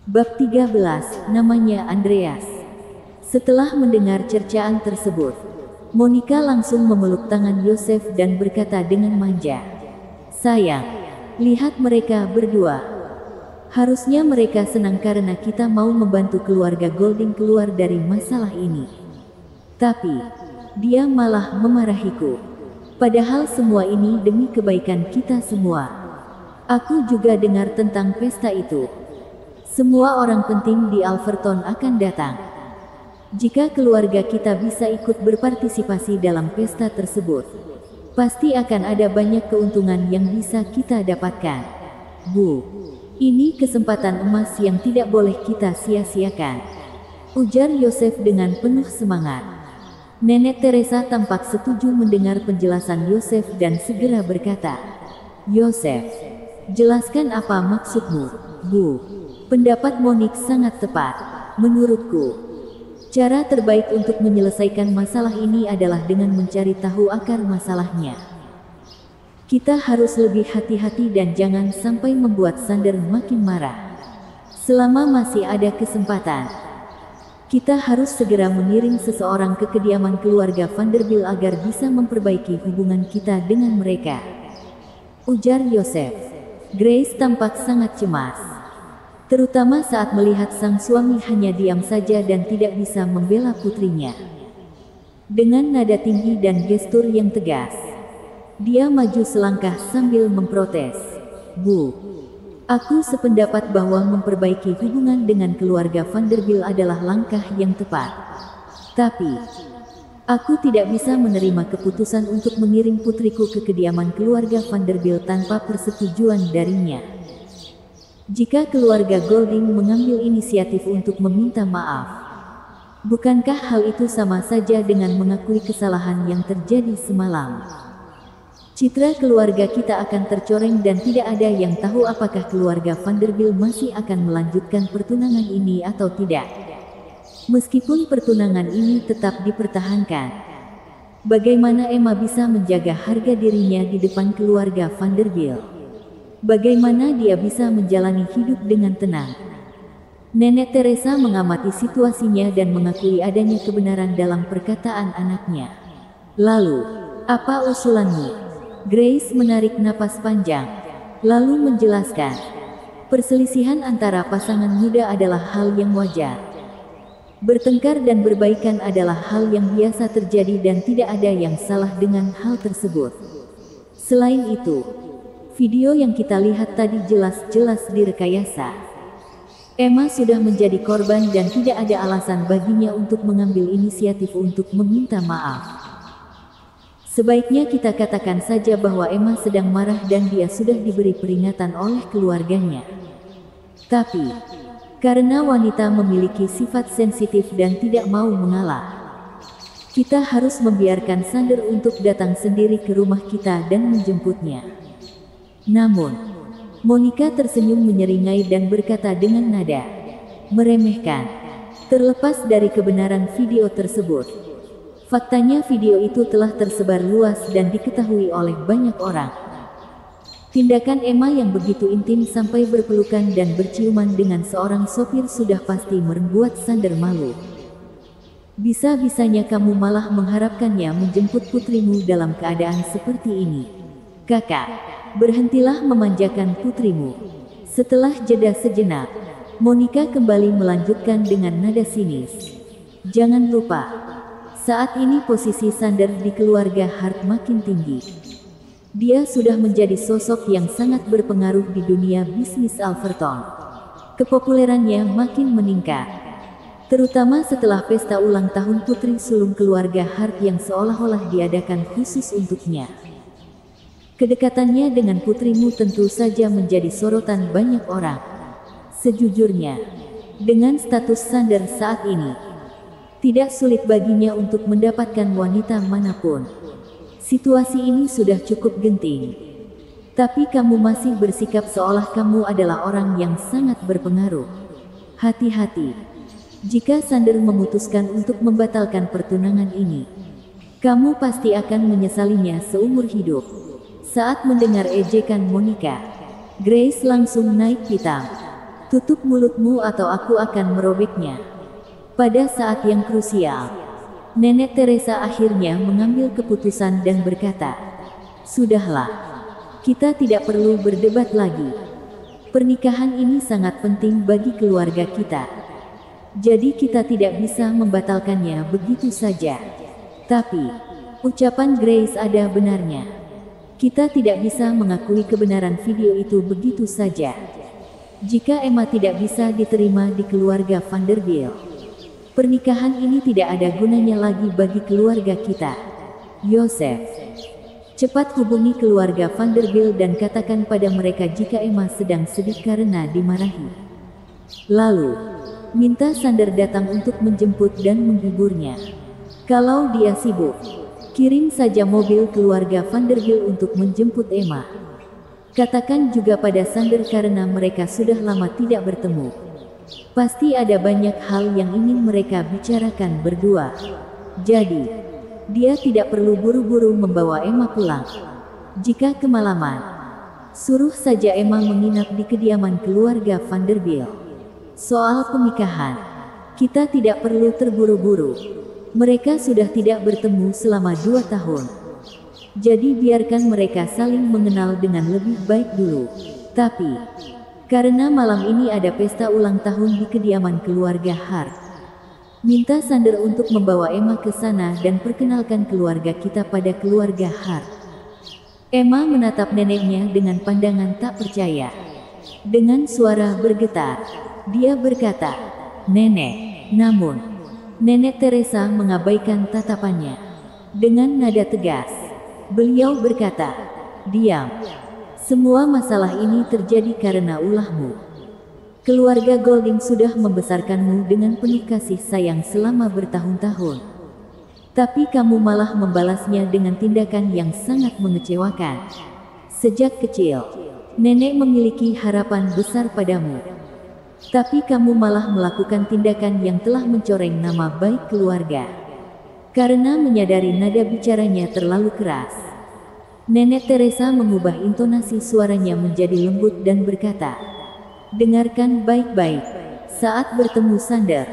Bab 13, namanya Andreas. Setelah mendengar cercaan tersebut, Monica langsung memeluk tangan Yosef dan berkata dengan manja, "Sayang, lihat mereka berdua. Harusnya mereka senang karena kita mau membantu keluarga Golding keluar dari masalah ini. Tapi, dia malah memarahiku. Padahal semua ini demi kebaikan kita semua. Aku juga dengar tentang pesta itu. Semua orang penting di Alverton akan datang. Jika keluarga kita bisa ikut berpartisipasi dalam pesta tersebut, pasti akan ada banyak keuntungan yang bisa kita dapatkan. Bu, ini kesempatan emas yang tidak boleh kita sia-siakan," ujar Yosef dengan penuh semangat. Nenek Teresa tampak setuju mendengar penjelasan Yosef dan segera berkata, "Yosef, jelaskan apa maksudmu, Bu." Pendapat Monik sangat tepat. Menurutku, cara terbaik untuk menyelesaikan masalah ini adalah dengan mencari tahu akar masalahnya. Kita harus lebih hati-hati dan jangan sampai membuat Sander makin marah. Selama masih ada kesempatan, kita harus segera mengirim seseorang ke kediaman keluarga Vanderbilt agar bisa memperbaiki hubungan kita dengan mereka, ujar Yosef. Grace tampak sangat cemas, terutama saat melihat sang suami hanya diam saja dan tidak bisa membela putrinya. Dengan nada tinggi dan gestur yang tegas, dia maju selangkah sambil memprotes, "Bu, aku sependapat bahwa memperbaiki hubungan dengan keluarga Vanderbilt adalah langkah yang tepat. Tapi, aku tidak bisa menerima keputusan untuk mengirim putriku ke kediaman keluarga Vanderbilt tanpa persetujuan darinya. Jika keluarga Golding mengambil inisiatif untuk meminta maaf, bukankah hal itu sama saja dengan mengakui kesalahan yang terjadi semalam? Citra keluarga kita akan tercoreng dan tidak ada yang tahu apakah keluarga Vanderbilt masih akan melanjutkan pertunangan ini atau tidak. Meskipun pertunangan ini tetap dipertahankan, bagaimana Emma bisa menjaga harga dirinya di depan keluarga Vanderbilt? Bagaimana dia bisa menjalani hidup dengan tenang?" Nenek Teresa mengamati situasinya dan mengakui adanya kebenaran dalam perkataan anaknya. "Lalu, apa usulanmu?" Grace menarik napas panjang, lalu menjelaskan, "Perselisihan antara pasangan muda adalah hal yang wajar. Bertengkar dan berbaikan adalah hal yang biasa terjadi dan tidak ada yang salah dengan hal tersebut. Selain itu, video yang kita lihat tadi jelas-jelas direkayasa. Emma sudah menjadi korban dan tidak ada alasan baginya untuk mengambil inisiatif untuk meminta maaf. Sebaiknya kita katakan saja bahwa Emma sedang marah dan dia sudah diberi peringatan oleh keluarganya. Tapi, karena wanita memiliki sifat sensitif dan tidak mau mengalah, kita harus membiarkan Sander untuk datang sendiri ke rumah kita dan menjemputnya." Namun, Monica tersenyum menyeringai dan berkata dengan nada meremehkan, "Terlepas dari kebenaran video tersebut, faktanya video itu telah tersebar luas dan diketahui oleh banyak orang. Tindakan Emma yang begitu intim sampai berpelukan dan berciuman dengan seorang sopir sudah pasti membuat Sander malu. Bisa-bisanya kamu malah mengharapkannya menjemput putrimu dalam keadaan seperti ini. Kakak, berhentilah memanjakan putrimu." Setelah jeda sejenak, Monica kembali melanjutkan dengan nada sinis, "Jangan lupa, saat ini posisi Sander di keluarga Hart makin tinggi. Dia sudah menjadi sosok yang sangat berpengaruh di dunia bisnis Alverton. Kepopulerannya makin meningkat, terutama setelah pesta ulang tahun putri sulung keluarga Hart yang seolah-olah diadakan khusus untuknya. Kedekatannya dengan putrimu tentu saja menjadi sorotan banyak orang. Sejujurnya, dengan status Sander saat ini, tidak sulit baginya untuk mendapatkan wanita manapun. Situasi ini sudah cukup genting. Tapi kamu masih bersikap seolah kamu adalah orang yang sangat berpengaruh. Hati-hati. Jika Sander memutuskan untuk membatalkan pertunangan ini, kamu pasti akan menyesalinya seumur hidup." Saat mendengar ejekan Monica, Grace langsung naik pitam. Tutup mulutmu atau aku akan merobeknya. Pada saat yang krusial, Nenek Teresa akhirnya mengambil keputusan dan berkata, "Sudahlah, kita tidak perlu berdebat lagi. Pernikahan ini sangat penting bagi keluarga kita. Jadi kita tidak bisa membatalkannya begitu saja." Tapi, ucapan Grace ada benarnya. Kita tidak bisa mengakui kebenaran video itu begitu saja. Jika Emma tidak bisa diterima di keluarga Vanderbilt, pernikahan ini tidak ada gunanya lagi bagi keluarga kita. Joseph, cepat hubungi keluarga Vanderbilt dan katakan pada mereka jika Emma sedang sedih karena dimarahi. Lalu, minta Sander datang untuk menjemput dan menghiburnya. Kalau dia sibuk, kirim saja mobil keluarga Vanderbilt untuk menjemput Emma. Katakan juga pada Sander karena mereka sudah lama tidak bertemu. Pasti ada banyak hal yang ingin mereka bicarakan berdua. Jadi, dia tidak perlu buru-buru membawa Emma pulang. Jika kemalaman, suruh saja Emma menginap di kediaman keluarga Vanderbilt. Soal pernikahan, kita tidak perlu terburu-buru. Mereka sudah tidak bertemu selama 2 tahun. Jadi biarkan mereka saling mengenal dengan lebih baik dulu. Tapi, karena malam ini ada pesta ulang tahun di kediaman keluarga Hart, minta Sander untuk membawa Emma ke sana dan perkenalkan keluarga kita pada keluarga Hart. Emma menatap neneknya dengan pandangan tak percaya. Dengan suara bergetar, dia berkata, "Nenek." Namun, Nenek Teresa mengabaikan tatapannya. Dengan nada tegas, beliau berkata, "Diam. Semua masalah ini terjadi karena ulahmu. Keluarga Golding sudah membesarkanmu dengan penuh kasih sayang selama bertahun-tahun. Tapi kamu malah membalasnya dengan tindakan yang sangat mengecewakan. Sejak kecil, nenek memiliki harapan besar padamu. Tapi kamu malah melakukan tindakan yang telah mencoreng nama baik keluarga." Karena menyadari nada bicaranya terlalu keras, Nenek Teresa mengubah intonasi suaranya menjadi lembut dan berkata, "Dengarkan baik-baik. Saat bertemu Sander,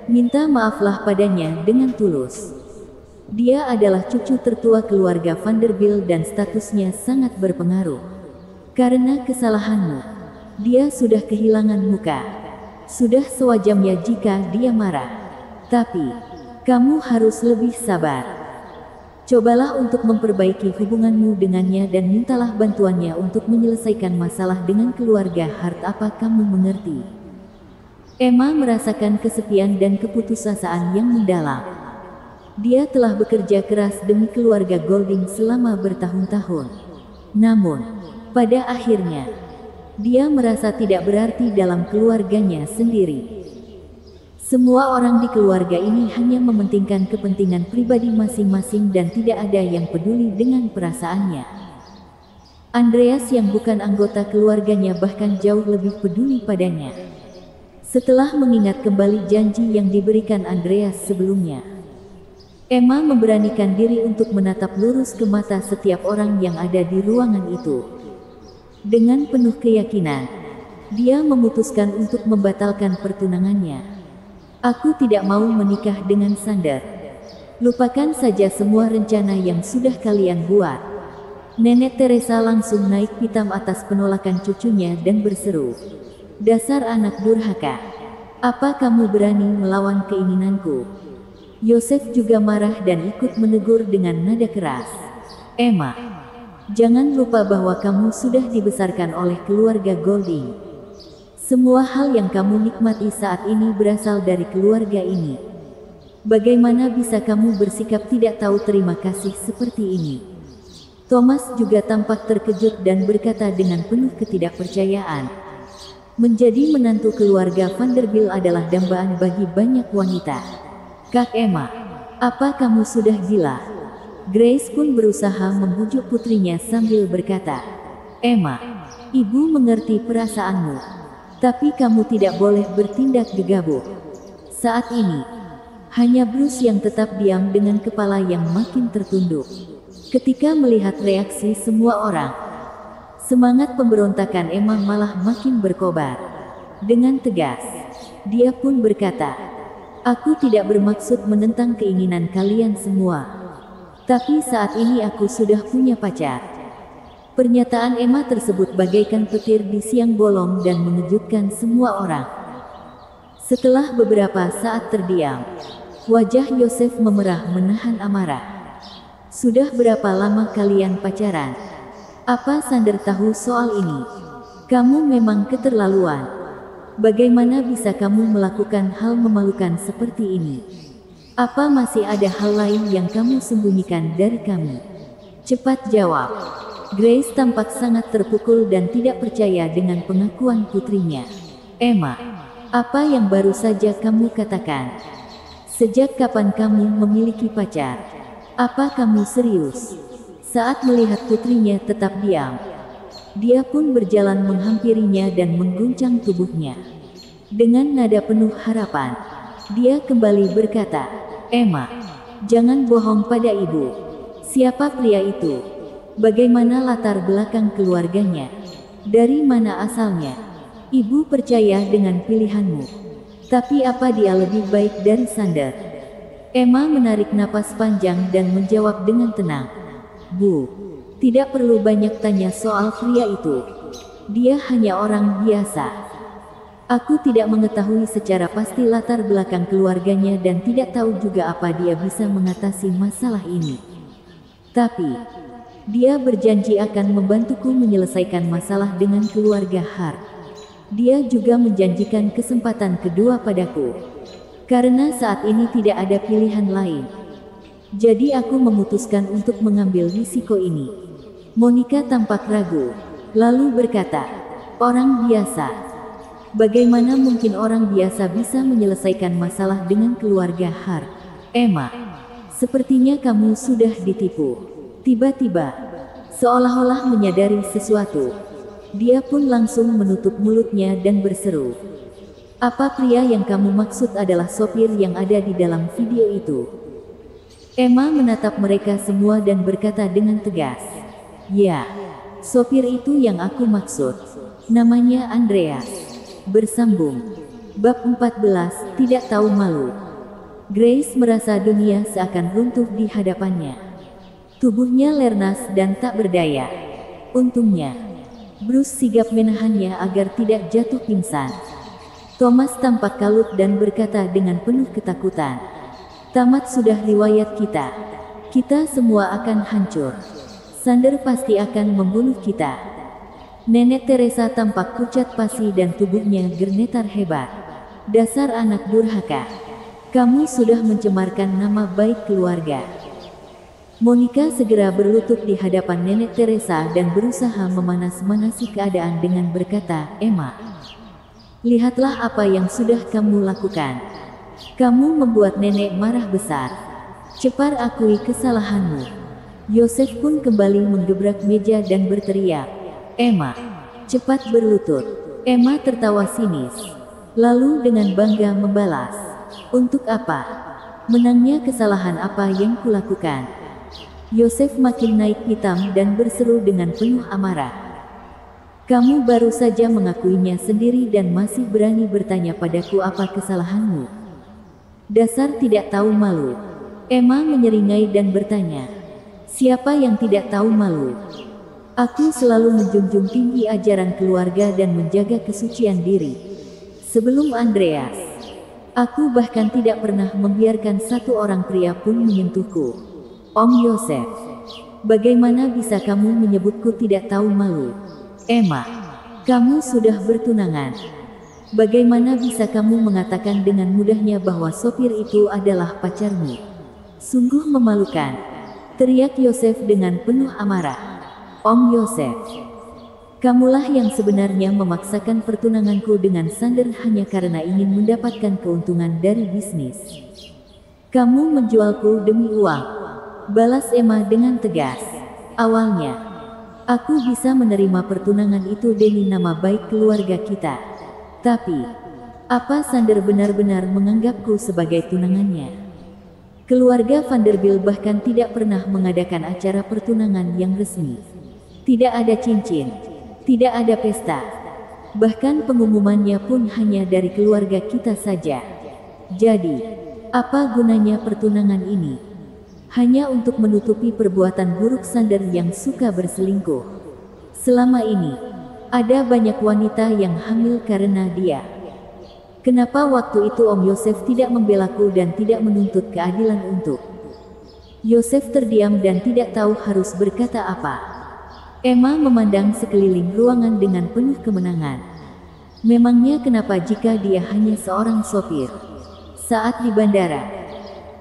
minta maaflah padanya dengan tulus. Dia adalah cucu tertua keluarga Vanderbilt dan statusnya sangat berpengaruh. Karena kesalahanmu, dia sudah kehilangan muka. Sudah sewajarnya jika dia marah. Tapi, kamu harus lebih sabar. Cobalah untuk memperbaiki hubunganmu dengannya dan mintalah bantuannya untuk menyelesaikan masalah dengan keluarga Hart. Apa kamu mengerti?" Emma merasakan kesepian dan keputusasaan yang mendalam. Dia telah bekerja keras demi keluarga Golding selama bertahun-tahun. Namun, pada akhirnya, dia merasa tidak berarti dalam keluarganya sendiri. Semua orang di keluarga ini hanya mementingkan kepentingan pribadi masing-masing dan tidak ada yang peduli dengan perasaannya. Andreas yang bukan anggota keluarganya bahkan jauh lebih peduli padanya. Setelah mengingat kembali janji yang diberikan Andreas sebelumnya, Emma memberanikan diri untuk menatap lurus ke mata setiap orang yang ada di ruangan itu. Dengan penuh keyakinan, dia memutuskan untuk membatalkan pertunangannya. "Aku tidak mau menikah dengan Sander. Lupakan saja semua rencana yang sudah kalian buat." Nenek Teresa langsung naik pitam atas penolakan cucunya dan berseru, "Dasar anak durhaka. Apa kamu berani melawan keinginanku?" Joseph juga marah dan ikut menegur dengan nada keras, "Emma, jangan lupa bahwa kamu sudah dibesarkan oleh keluarga Golding. Semua hal yang kamu nikmati saat ini berasal dari keluarga ini. Bagaimana bisa kamu bersikap tidak tahu terima kasih seperti ini?" Thomas juga tampak terkejut dan berkata dengan penuh ketidakpercayaan, "Menjadi menantu keluarga Vanderbilt adalah dambaan bagi banyak wanita. Kak Emma, apa kamu sudah gila?" Grace pun berusaha membujuk putrinya sambil berkata, "Emma, ibu mengerti perasaanmu. Tapi kamu tidak boleh bertindak gegabah. Saat ini, hanya Bruce yang tetap diam dengan kepala yang makin tertunduk. Ketika melihat reaksi semua orang, semangat pemberontakan Emma malah makin berkobar. Dengan tegas, dia pun berkata, "Aku tidak bermaksud menentang keinginan kalian semua. Tapi saat ini aku sudah punya pacar." Pernyataan Emma tersebut bagaikan petir di siang bolong dan mengejutkan semua orang. Setelah beberapa saat terdiam, wajah Yosef memerah menahan amarah. "Sudah berapa lama kalian pacaran? Apa Sander tahu soal ini? Kamu memang keterlaluan. Bagaimana bisa kamu melakukan hal memalukan seperti ini? Apa masih ada hal lain yang kamu sembunyikan dari kami? Cepat jawab." Grace tampak sangat terpukul dan tidak percaya dengan pengakuan putrinya. "Emma, apa yang baru saja kamu katakan? Sejak kapan kamu memiliki pacar? Apa kamu serius?" Saat melihat putrinya tetap diam, dia pun berjalan menghampirinya dan mengguncang tubuhnya. Dengan nada penuh harapan, dia kembali berkata, "Emma, jangan bohong pada ibu. Siapa pria itu? Bagaimana latar belakang keluarganya? Dari mana asalnya? Ibu percaya dengan pilihanmu. Tapi apa dia lebih baik dari Sander?" Emma menarik napas panjang dan menjawab dengan tenang, "Bu, tidak perlu banyak tanya soal pria itu. Dia hanya orang biasa. Aku tidak mengetahui secara pasti latar belakang keluarganya dan tidak tahu juga apa dia bisa mengatasi masalah ini. Tapi dia berjanji akan membantuku menyelesaikan masalah dengan keluarga Hart. Dia juga menjanjikan kesempatan kedua padaku. Karena saat ini tidak ada pilihan lain. Jadi aku memutuskan untuk mengambil risiko ini." Monica tampak ragu, lalu berkata, "Orang biasa? Bagaimana mungkin orang biasa bisa menyelesaikan masalah dengan keluarga Hart?" "Emma, sepertinya kamu sudah ditipu." Tiba-tiba, seolah-olah menyadari sesuatu, dia pun langsung menutup mulutnya dan berseru, "Apa pria yang kamu maksud adalah sopir yang ada di dalam video itu?" Emma menatap mereka semua dan berkata dengan tegas, "Ya, sopir itu yang aku maksud. Namanya Andreas." Bersambung. Bab 14, Tidak Tahu Malu. Grace merasa dunia seakan runtuh di hadapannya. Tubuhnya lernas dan tak berdaya. Untungnya, Bruce sigap menahannya agar tidak jatuh pingsan. Thomas tampak kalut dan berkata dengan penuh ketakutan, "Tamat sudah riwayat kita. Kita semua akan hancur. Sander pasti akan membunuh kita." Nenek Teresa tampak pucat pasi dan tubuhnya germetar hebat. "Dasar anak durhaka. Kamu sudah mencemarkan nama baik keluarga." Monica segera berlutut di hadapan Nenek Teresa dan berusaha memanas-manasi keadaan dengan berkata, "Emma, lihatlah apa yang sudah kamu lakukan. Kamu membuat nenek marah besar. Cepat akui kesalahanmu." Yosef pun kembali menggebrak meja dan berteriak, "Emma, cepat berlutut." Emma tertawa sinis, lalu dengan bangga membalas, "Untuk apa? Menangnya kesalahan apa yang kulakukan?" Yosef makin naik hitam dan berseru dengan penuh amarah, "Kamu baru saja mengakuinya sendiri dan masih berani bertanya padaku apa kesalahanmu? Dasar tidak tahu malu." Emma menyeringai dan bertanya, "Siapa yang tidak tahu malu? Aku selalu menjunjung tinggi ajaran keluarga dan menjaga kesucian diri. Sebelum Andreas, aku bahkan tidak pernah membiarkan satu orang pria pun menyentuhku." "Om Yosef, bagaimana bisa kamu menyebutku tidak tahu malu? Emma, kamu sudah bertunangan. Bagaimana bisa kamu mengatakan dengan mudahnya bahwa sopir itu adalah pacarmu? Sungguh memalukan," teriak Yosef dengan penuh amarah. "Om Yosef, kamulah yang sebenarnya memaksakan pertunanganku dengan Sander hanya karena ingin mendapatkan keuntungan dari bisnis. Kamu menjualku demi uang," balas Emma dengan tegas. "Awalnya, aku bisa menerima pertunangan itu demi nama baik keluarga kita. Tapi, apa Sander benar-benar menganggapku sebagai tunangannya? Keluarga Vanderbilt bahkan tidak pernah mengadakan acara pertunangan yang resmi. Tidak ada cincin, tidak ada pesta. Bahkan pengumumannya pun hanya dari keluarga kita saja. Jadi, apa gunanya pertunangan ini? Hanya untuk menutupi perbuatan buruk Sander yang suka berselingkuh. Selama ini, ada banyak wanita yang hamil karena dia. Kenapa waktu itu Om Yosef tidak membelaku dan tidak menuntut keadilan untuk? Yosef terdiam dan tidak tahu harus berkata apa. Emma memandang sekeliling ruangan dengan penuh kemenangan. Memangnya kenapa jika dia hanya seorang sopir? Saat di bandara,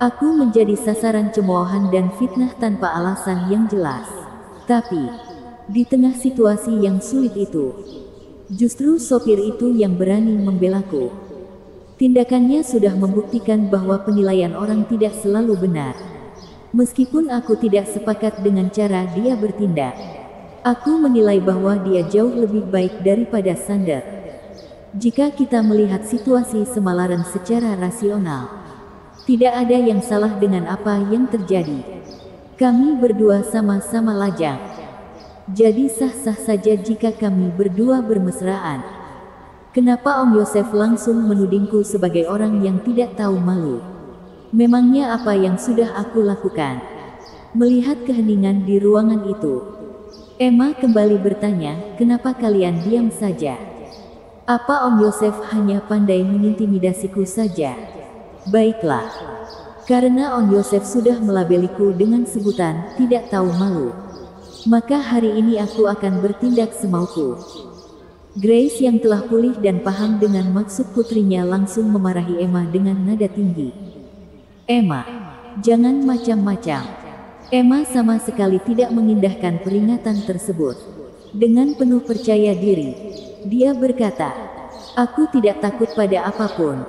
aku menjadi sasaran cemoohan dan fitnah tanpa alasan yang jelas. Tapi, di tengah situasi yang sulit itu, justru sopir itu yang berani membelaku. Tindakannya sudah membuktikan bahwa penilaian orang tidak selalu benar. Meskipun aku tidak sepakat dengan cara dia bertindak, aku menilai bahwa dia jauh lebih baik daripada Sander. Jika kita melihat situasi Semalaran secara rasional, tidak ada yang salah dengan apa yang terjadi. Kami berdua sama-sama lajang. Jadi sah-sah saja jika kami berdua bermesraan. Kenapa Om Yosef langsung menudingku sebagai orang yang tidak tahu malu? Memangnya apa yang sudah aku lakukan? Melihat keheningan di ruangan itu, Emma kembali bertanya, kenapa kalian diam saja? Apa Om Yosef hanya pandai mengintimidasiku saja? Baiklah, karena Om Yosef sudah melabeliku dengan sebutan tidak tahu malu, maka hari ini aku akan bertindak semauku. Grace yang telah pulih dan paham dengan maksud putrinya langsung memarahi Emma dengan nada tinggi. Emma, jangan macam-macam. Emma sama sekali tidak mengindahkan peringatan tersebut. Dengan penuh percaya diri, dia berkata, aku tidak takut pada apapun.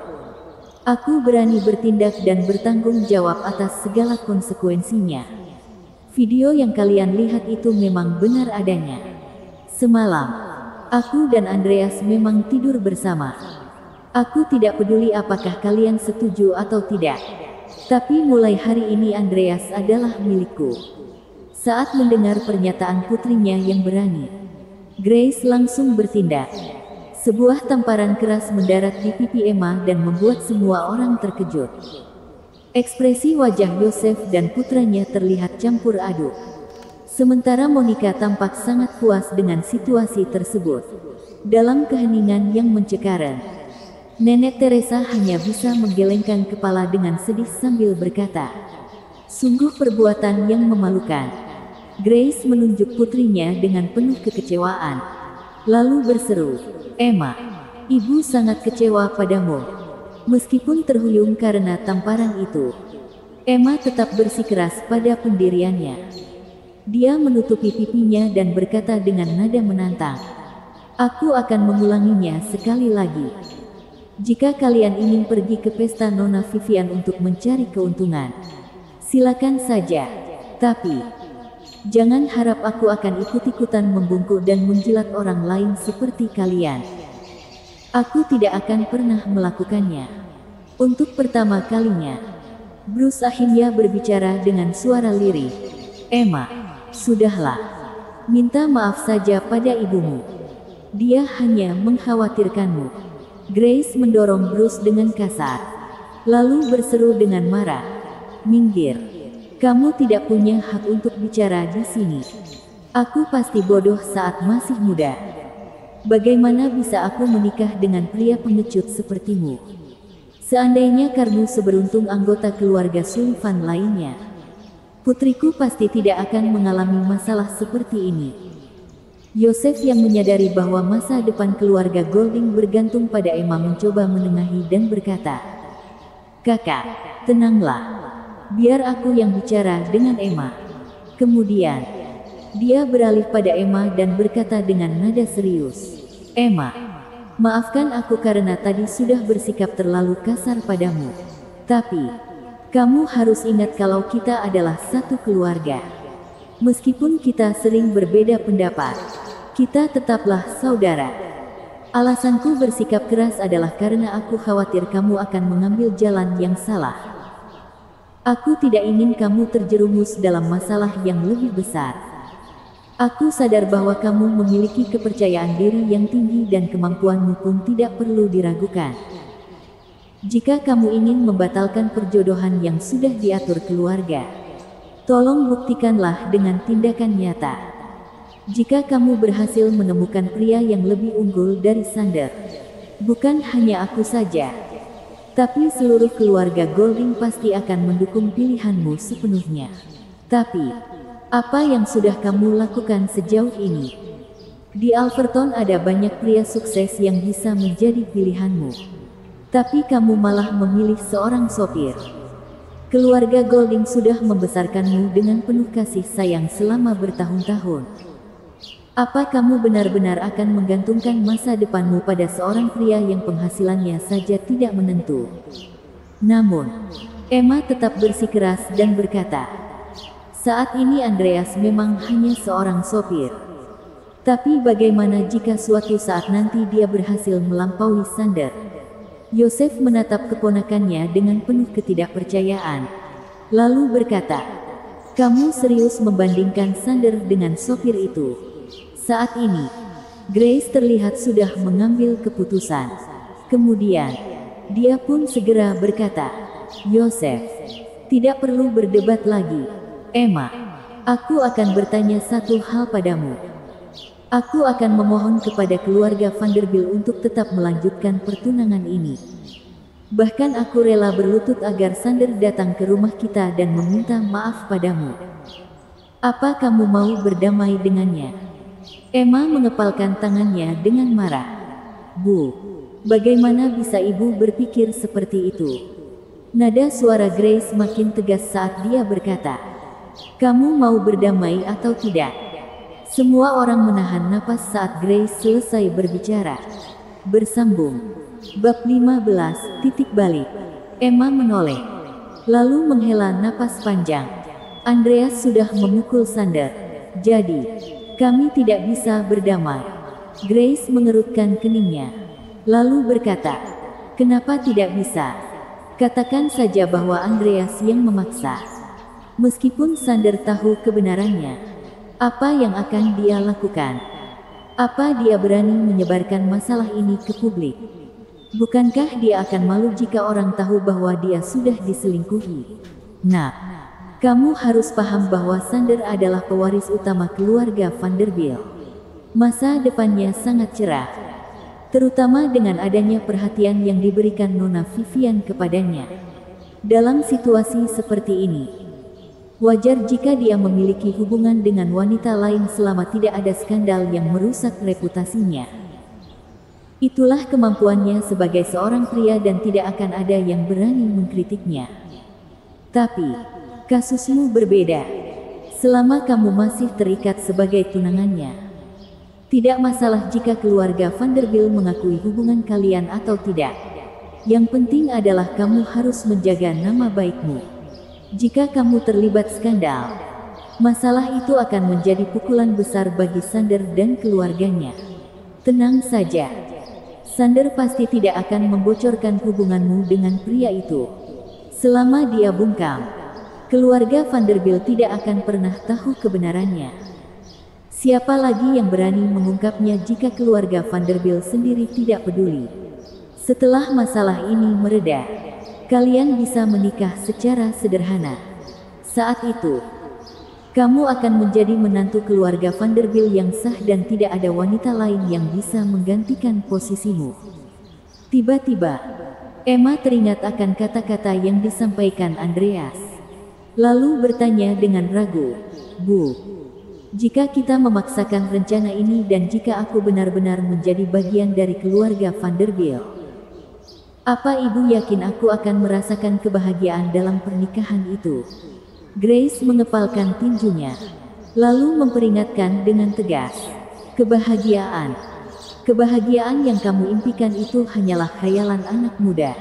Aku berani bertindak dan bertanggung jawab atas segala konsekuensinya. Video yang kalian lihat itu memang benar adanya. Semalam, aku dan Andreas memang tidur bersama. Aku tidak peduli apakah kalian setuju atau tidak. Tapi mulai hari ini Andreas adalah milikku. Saat mendengar pernyataan putrinya yang berani, Grace langsung bertindak. Sebuah tamparan keras mendarat di pipi Emma dan membuat semua orang terkejut. Ekspresi wajah Yosef dan putranya terlihat campur aduk. Sementara Monica tampak sangat puas dengan situasi tersebut. Dalam keheningan yang mencekam, Nenek Teresa hanya bisa menggelengkan kepala dengan sedih sambil berkata, sungguh perbuatan yang memalukan. Grace menunjuk putrinya dengan penuh kekecewaan, lalu berseru, Emma, ibu sangat kecewa padamu. Meskipun terhuyung karena tamparan itu, Emma tetap bersikeras pada pendiriannya. Dia menutupi pipinya dan berkata dengan nada menantang, aku akan mengulanginya sekali lagi. Jika kalian ingin pergi ke pesta Nona Vivian untuk mencari keuntungan, silakan saja. Tapi, jangan harap aku akan ikut-ikutan membungkuk dan menjilat orang lain seperti kalian. Aku tidak akan pernah melakukannya. Untuk pertama kalinya, Bruce akhirnya berbicara dengan suara lirih. Emma, sudahlah. Minta maaf saja pada ibumu. Dia hanya mengkhawatirkanmu. Grace mendorong Bruce dengan kasar, lalu berseru dengan marah, minggir. Kamu tidak punya hak untuk bicara di sini. Aku pasti bodoh saat masih muda. Bagaimana bisa aku menikah dengan pria pengecut sepertimu? Seandainya Karnu seberuntung anggota keluarga Sullivan lainnya, putriku pasti tidak akan mengalami masalah seperti ini. Yosef yang menyadari bahwa masa depan keluarga Golding bergantung pada Emma mencoba menengahi dan berkata, kakak, tenanglah. Biar aku yang bicara dengan Emma. Kemudian, dia beralih pada Emma dan berkata dengan nada serius, Emma, maafkan aku karena tadi sudah bersikap terlalu kasar padamu. Tapi, kamu harus ingat kalau kita adalah satu keluarga. Meskipun kita sering berbeda pendapat, kita tetaplah saudara. Alasanku bersikap keras adalah karena aku khawatir kamu akan mengambil jalan yang salah. Aku tidak ingin kamu terjerumus dalam masalah yang lebih besar. Aku sadar bahwa kamu memiliki kepercayaan diri yang tinggi dan kemampuanmu pun tidak perlu diragukan. Jika kamu ingin membatalkan perjodohan yang sudah diatur keluarga, tolong buktikanlah dengan tindakan nyata. Jika kamu berhasil menemukan pria yang lebih unggul dari Sander, bukan hanya aku saja, tapi seluruh keluarga Golding pasti akan mendukung pilihanmu sepenuhnya. Tapi, apa yang sudah kamu lakukan sejauh ini? Di Alverton ada banyak pria sukses yang bisa menjadi pilihanmu. Tapi kamu malah memilih seorang sopir. Keluarga Golding sudah membesarkanmu dengan penuh kasih sayang selama bertahun-tahun. Apa kamu benar-benar akan menggantungkan masa depanmu pada seorang pria yang penghasilannya saja tidak menentu? Namun, Emma tetap bersikeras dan berkata, saat ini Andreas memang hanya seorang sopir. Tapi bagaimana jika suatu saat nanti dia berhasil melampaui Sander? Yosef menatap keponakannya dengan penuh ketidakpercayaan, lalu berkata, kamu serius membandingkan Sander dengan sopir itu? Saat ini, Grace terlihat sudah mengambil keputusan. Kemudian, dia pun segera berkata, Yosef, tidak perlu berdebat lagi. Emma, aku akan bertanya satu hal padamu. Aku akan memohon kepada keluarga Vanderbilt untuk tetap melanjutkan pertunangan ini. Bahkan aku rela berlutut agar Sander datang ke rumah kita dan meminta maaf padamu. Apa kamu mau berdamai dengannya? Emma mengepalkan tangannya dengan marah. Bu, bagaimana bisa ibu berpikir seperti itu? Nada suara Grace makin tegas saat dia berkata, kamu mau berdamai atau tidak? Semua orang menahan napas saat Grace selesai berbicara. Bersambung. Bab 15, titik balik. Emma menoleh, lalu menghela napas panjang. Andreas sudah memukul Sander. Jadi, kami tidak bisa berdamai. Grace mengerutkan keningnya, lalu berkata, kenapa tidak bisa? Katakan saja bahwa Andreas yang memaksa. Meskipun Sander tahu kebenarannya, apa yang akan dia lakukan? Apa dia berani menyebarkan masalah ini ke publik? Bukankah dia akan malu jika orang tahu bahwa dia sudah diselingkuhi? Nah, kamu harus paham bahwa Sander adalah pewaris utama keluarga Vanderbilt. Masa depannya sangat cerah, terutama dengan adanya perhatian yang diberikan Nona Vivian kepadanya. Dalam situasi seperti ini, wajar jika dia memiliki hubungan dengan wanita lain selama tidak ada skandal yang merusak reputasinya. Itulah kemampuannya sebagai seorang pria dan tidak akan ada yang berani mengkritiknya. Tapi, kasusmu berbeda. Selama kamu masih terikat sebagai tunangannya, tidak masalah jika keluarga Vanderbilt mengakui hubungan kalian atau tidak. Yang penting adalah kamu harus menjaga nama baikmu. Jika kamu terlibat skandal, masalah itu akan menjadi pukulan besar bagi Sander dan keluarganya. Tenang saja, Sander pasti tidak akan membocorkan hubunganmu dengan pria itu. Selama dia bungkam, keluarga Vanderbilt tidak akan pernah tahu kebenarannya. Siapa lagi yang berani mengungkapnya jika keluarga Vanderbilt sendiri tidak peduli? Setelah masalah ini mereda, kalian bisa menikah secara sederhana. Saat itu, kamu akan menjadi menantu keluarga Vanderbilt yang sah dan tidak ada wanita lain yang bisa menggantikan posisimu. Tiba-tiba, Emma teringat akan kata-kata yang disampaikan Andreas. Lalu bertanya dengan ragu, Bu, jika kita memaksakan rencana ini dan jika aku benar-benar menjadi bagian dari keluarga Vanderbilt, apa ibu yakin aku akan merasakan kebahagiaan dalam pernikahan itu? Grace mengepalkan tinjunya, lalu memperingatkan dengan tegas. Kebahagiaan. Kebahagiaan yang kamu impikan itu hanyalah khayalan anak muda.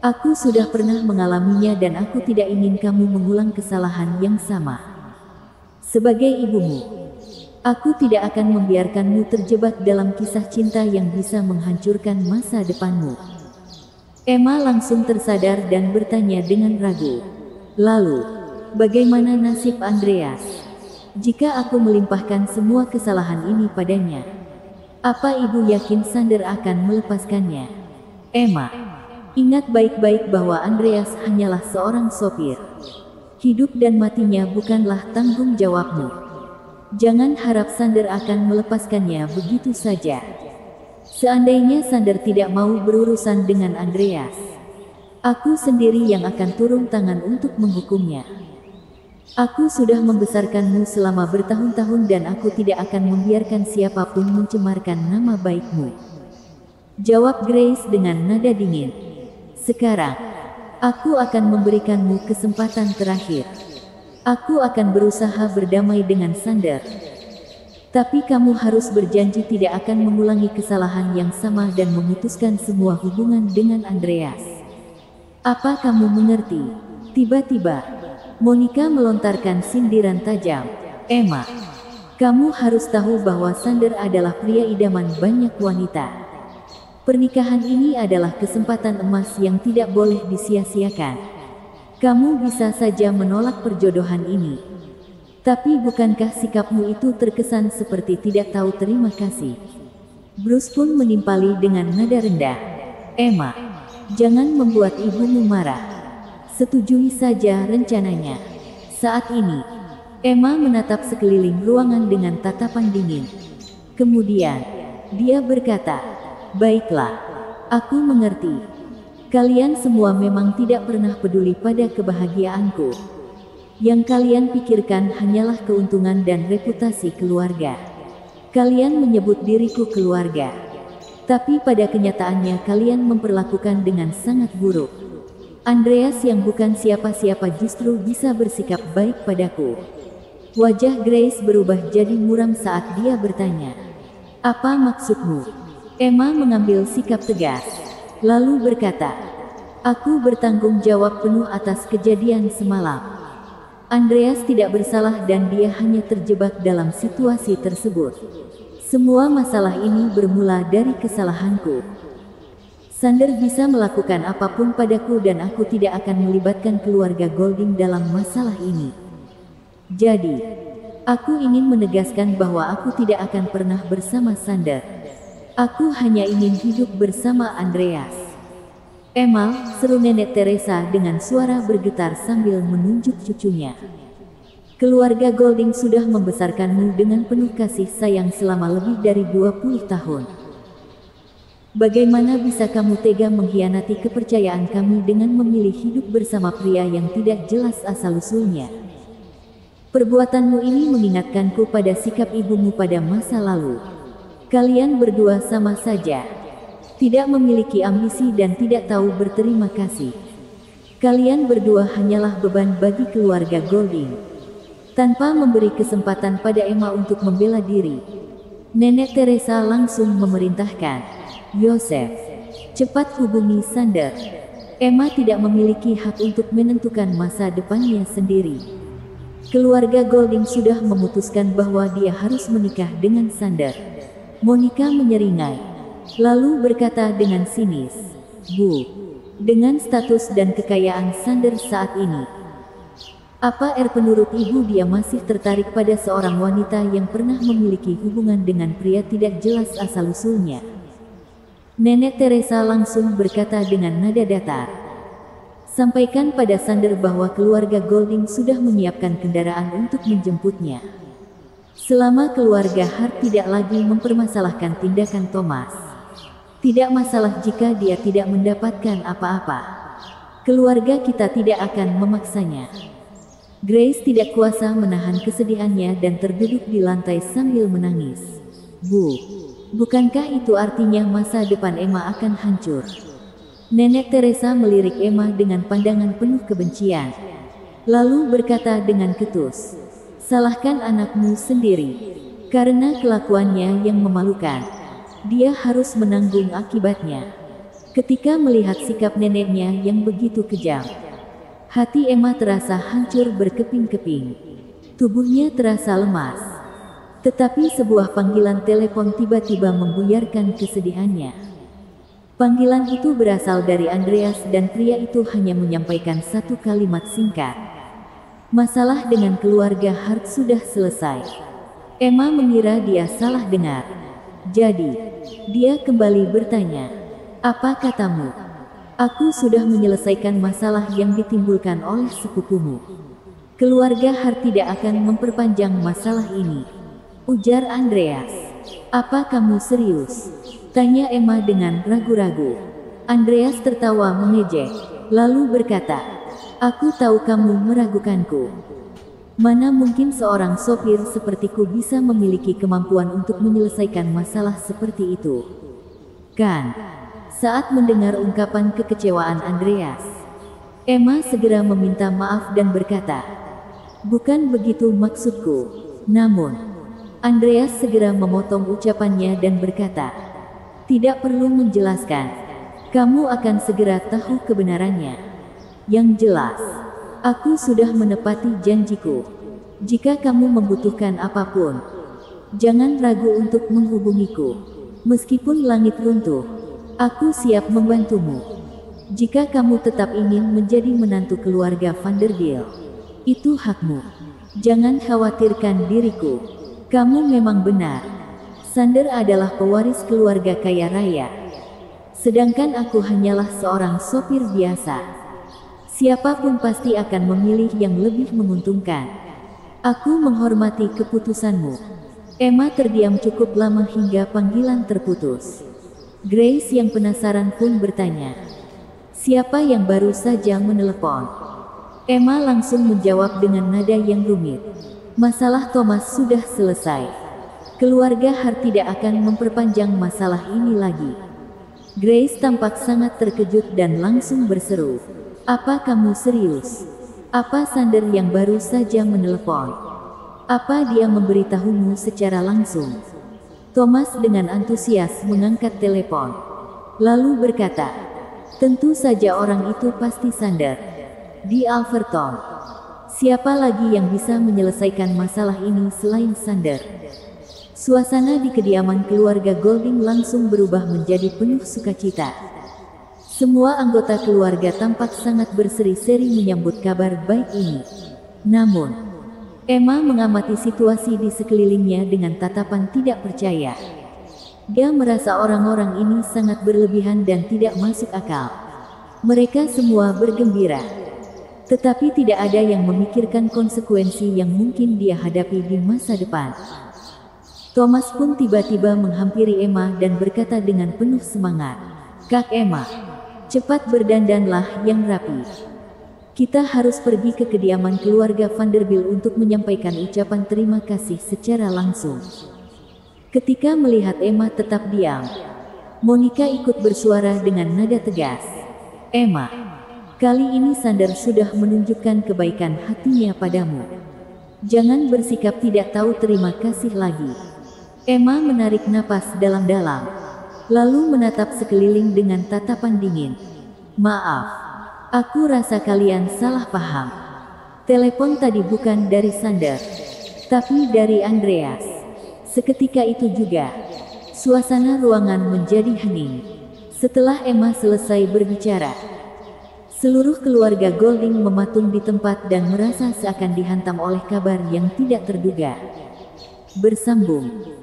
Aku sudah pernah mengalaminya dan aku tidak ingin kamu mengulang kesalahan yang sama. Sebagai ibumu, aku tidak akan membiarkanmu terjebak dalam kisah cinta yang bisa menghancurkan masa depanmu. Emma langsung tersadar dan bertanya dengan ragu, lalu, bagaimana nasib Andreas? Jika aku melimpahkan semua kesalahan ini padanya, apa ibu yakin Sander akan melepaskannya? Emma, ingat baik-baik bahwa Andreas hanyalah seorang sopir. Hidup dan matinya bukanlah tanggung jawabmu. Jangan harap Sander akan melepaskannya begitu saja. Seandainya Sander tidak mau berurusan dengan Andreas, aku sendiri yang akan turun tangan untuk menghukumnya. Aku sudah membesarkanmu selama bertahun-tahun dan aku tidak akan membiarkan siapapun mencemarkan nama baikmu. Jawab Grace dengan nada dingin. Sekarang, aku akan memberikanmu kesempatan terakhir. Aku akan berusaha berdamai dengan Sander. Tapi kamu harus berjanji tidak akan mengulangi kesalahan yang sama dan memutuskan semua hubungan dengan Andreas. Apa kamu mengerti? Tiba-tiba, Monica melontarkan sindiran tajam. Emma, kamu harus tahu bahwa Sander adalah pria idaman banyak wanita. Pernikahan ini adalah kesempatan emas yang tidak boleh disia-siakan. Kamu bisa saja menolak perjodohan ini. Tapi bukankah sikapmu itu terkesan seperti tidak tahu terima kasih? Bruce pun menimpali dengan nada rendah. Emma, jangan membuat ibumu marah. Setujui saja rencananya. Saat ini, Emma menatap sekeliling ruangan dengan tatapan dingin. Kemudian, dia berkata, "Baiklah, aku mengerti. Kalian semua memang tidak pernah peduli pada kebahagiaanku. Yang kalian pikirkan hanyalah keuntungan dan reputasi keluarga. Kalian menyebut diriku keluarga. Tapi pada kenyataannya kalian memperlakukan dengan sangat buruk. Andreas yang bukan siapa-siapa justru bisa bersikap baik padaku." Wajah Grace berubah jadi muram saat dia bertanya, "Apa maksudmu?" Emma mengambil sikap tegas, lalu berkata, "Aku bertanggung jawab penuh atas kejadian semalam. Andreas tidak bersalah dan dia hanya terjebak dalam situasi tersebut. Semua masalah ini bermula dari kesalahanku. Sander bisa melakukan apapun padaku dan aku tidak akan melibatkan keluarga Golding dalam masalah ini. Jadi, aku ingin menegaskan bahwa aku tidak akan pernah bersama Sander. Aku hanya ingin hidup bersama Andreas." "Emma," seru Nenek Teresa dengan suara bergetar sambil menunjuk cucunya. "Keluarga Golding sudah membesarkanmu dengan penuh kasih sayang selama lebih dari 20 tahun. Bagaimana bisa kamu tega mengkhianati kepercayaan kami dengan memilih hidup bersama pria yang tidak jelas asal-usulnya? Perbuatanmu ini mengingatkanku pada sikap ibumu pada masa lalu. Kalian berdua sama saja. Tidak memiliki ambisi dan tidak tahu berterima kasih. Kalian berdua hanyalah beban bagi keluarga Golding." Tanpa memberi kesempatan pada Emma untuk membela diri, Nenek Teresa langsung memerintahkan, "Yosef, cepat hubungi Sander. Emma tidak memiliki hak untuk menentukan masa depannya sendiri. Keluarga Golding sudah memutuskan bahwa dia harus menikah dengan Sander." Monica menyeringai, lalu berkata dengan sinis, "Bu, dengan status dan kekayaan Sander saat ini, apa penurut ibu dia masih tertarik pada seorang wanita yang pernah memiliki hubungan dengan pria tidak jelas asal-usulnya?" Nenek Teresa langsung berkata dengan nada datar, "Sampaikan pada Sander bahwa keluarga Golding sudah menyiapkan kendaraan untuk menjemputnya. Selama keluarga Hart tidak lagi mempermasalahkan tindakan Thomas, tidak masalah jika dia tidak mendapatkan apa-apa. Keluarga kita tidak akan memaksanya." Grace tidak kuasa menahan kesedihannya dan terduduk di lantai sambil menangis. "Bu, bukankah itu artinya masa depan Emma akan hancur?" Nenek Teresa melirik Emma dengan pandangan penuh kebencian, lalu berkata dengan ketus, "Salahkan anakmu sendiri. Karena kelakuannya yang memalukan, dia harus menanggung akibatnya." Ketika melihat sikap neneknya yang begitu kejam, hati Emma terasa hancur berkeping-keping. Tubuhnya terasa lemas. Tetapi sebuah panggilan telepon tiba-tiba membuyarkan kesedihannya. Panggilan itu berasal dari Andreas dan pria itu hanya menyampaikan satu kalimat singkat. Masalah dengan keluarga Hart sudah selesai. Emma mengira dia salah dengar. Jadi, dia kembali bertanya, "Apa katamu?" "Aku sudah menyelesaikan masalah yang ditimbulkan oleh sepupumu. Keluarga Hart tidak akan memperpanjang masalah ini," ujar Andreas. "Apa kamu serius?" tanya Emma dengan ragu-ragu. Andreas tertawa mengejek, lalu berkata, "Aku tahu kamu meragukanku. Mana mungkin seorang sopir sepertiku bisa memiliki kemampuan untuk menyelesaikan masalah seperti itu, kan?" Saat mendengar ungkapan kekecewaan Andreas, Emma segera meminta maaf dan berkata, "Bukan begitu maksudku." Namun, Andreas segera memotong ucapannya dan berkata, "Tidak perlu menjelaskan. Kamu akan segera tahu kebenarannya. Yang jelas, aku sudah menepati janjiku. Jika kamu membutuhkan apapun, jangan ragu untuk menghubungiku. Meskipun langit runtuh, aku siap membantumu. Jika kamu tetap ingin menjadi menantu keluarga Vanderbilt, itu hakmu. Jangan khawatirkan diriku. Kamu memang benar. Sander adalah pewaris keluarga kaya raya. Sedangkan aku hanyalah seorang sopir biasa. Siapapun pasti akan memilih yang lebih menguntungkan. Aku menghormati keputusanmu." Emma terdiam cukup lama hingga panggilan terputus. Grace yang penasaran pun bertanya, "Siapa yang baru saja menelepon?" Emma langsung menjawab dengan nada yang rumit, "Masalah Thomas sudah selesai. Keluarga Hart tidak akan memperpanjang masalah ini lagi." Grace tampak sangat terkejut dan langsung berseru, "Apa kamu serius? Apa Sander yang baru saja menelepon? Apa dia memberitahumu secara langsung?" Thomas dengan antusias mengangkat telepon, lalu berkata, "Tentu saja orang itu pasti Sander. Di Alverton. Siapa lagi yang bisa menyelesaikan masalah ini selain Sander?" Suasana di kediaman keluarga Golding langsung berubah menjadi penuh sukacita. Semua anggota keluarga tampak sangat berseri-seri menyambut kabar baik ini. Namun, Emma mengamati situasi di sekelilingnya dengan tatapan tidak percaya. Dia merasa orang-orang ini sangat berlebihan dan tidak masuk akal. Mereka semua bergembira, tetapi tidak ada yang memikirkan konsekuensi yang mungkin dia hadapi di masa depan. Thomas pun tiba-tiba menghampiri Emma dan berkata dengan penuh semangat, "Kak Emma, cepat berdandanlah yang rapi. Kita harus pergi ke kediaman keluarga Vanderbilt untuk menyampaikan ucapan terima kasih secara langsung." Ketika melihat Emma tetap diam, Monica ikut bersuara dengan nada tegas, "Emma, kali ini Sander sudah menunjukkan kebaikan hatinya padamu. Jangan bersikap tidak tahu terima kasih lagi." Emma menarik napas dalam-dalam, lalu menatap sekeliling dengan tatapan dingin. "Maaf. Aku rasa kalian salah paham. Telepon tadi bukan dari Sander, tapi dari Andreas." Seketika itu juga, suasana ruangan menjadi hening. Setelah Emma selesai berbicara, seluruh keluarga Golding mematung di tempat dan merasa seakan dihantam oleh kabar yang tidak terduga. Bersambung.